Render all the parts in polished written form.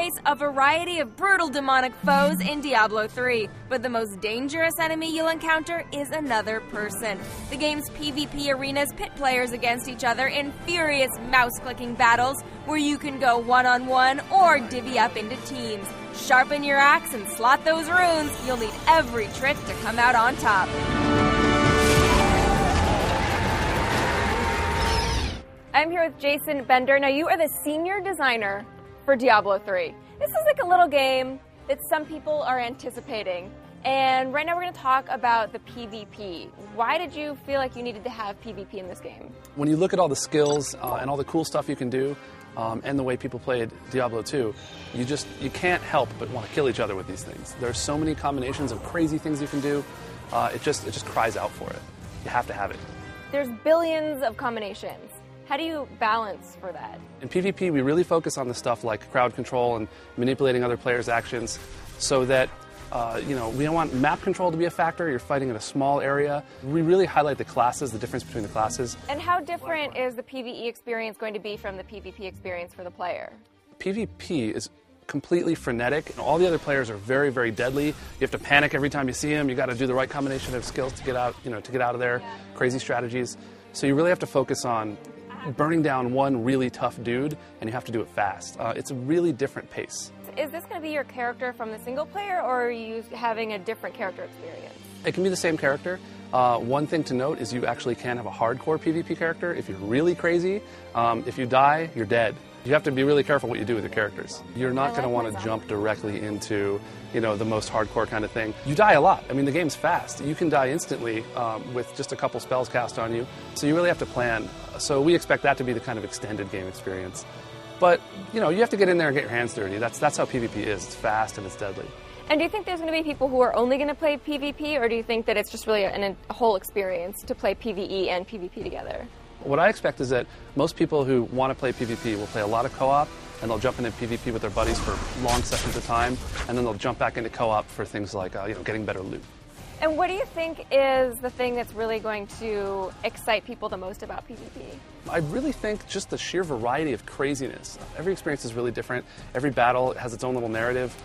face a variety of brutal demonic foes in Diablo 3, but the most dangerous enemy you'll encounter is another person. The game's PvP arenas pit players against each other in furious mouse-clicking battles where you can go one-on-one or divvy up into teams. Sharpen your axe and slot those runes. You'll need every trick to come out on top. I'm here with Jason Bender. Now, you are the senior designer for Diablo 3. This is like a little game that some people are anticipating. And right now we're going to talk about the PvP. Why did you feel like you needed to have PvP in this game? When you look at all the skills and all the cool stuff you can do, and the way people played Diablo 2, you can't help but want to kill each other with these things. There's so many combinations of crazy things you can do. It just cries out for it. You have to have it. There's billions of combinations. How do you balance for that? In PvP, we really focus on the stuff like crowd control and manipulating other players' actions so that we don't want map control to be a factor. You're fighting in a small area. We really highlight the classes, the difference between the classes. And how different is the PvE experience going to be from the PvP experience for the player? PvP is completely frenetic, and all the other players are very, very deadly. You have to panic every time you see them. You got to do the right combination of skills to get out, to get out of there. Crazy strategies. So you really have to focus on burning down one really tough dude, and you have to do it fast. It's a really different pace. Is this going to be your character from the single player, or are you having a different character experience? It can be the same character. One thing to note is you actually can have a hardcore PvP character if you're really crazy. If you die, you're dead. You have to be really careful what you do with your characters. You're not going to want to jump directly into, the most hardcore kind of thing. You die a lot. I mean, the game's fast. You can die instantly with just a couple spells cast on you. So you really have to plan. So we expect that to be the kind of extended game experience. But, you have to get in there and get your hands dirty. That's how PvP is. It's fast and it's deadly. And do you think there's going to be people who are only going to play PvP, or do you think that it's just really a whole experience to play PvE and PvP together? What I expect is that most people who want to play PvP will play a lot of co-op, and they'll jump into PvP with their buddies for long sessions of time, and then they'll jump back into co-op for things like getting better loot. And what do you think is the thing that's really going to excite people the most about PvP? I really think just the sheer variety of craziness. Every experience is really different. Every battle has its own little narrative.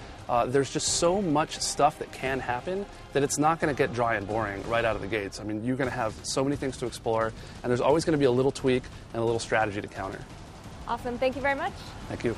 There's just so much stuff that can happen that it's not going to get dry and boring right out of the gates. I mean, you're going to have so many things to explore, and there's always going to be a little tweak and a little strategy to counter. Awesome. Thank you very much. Thank you.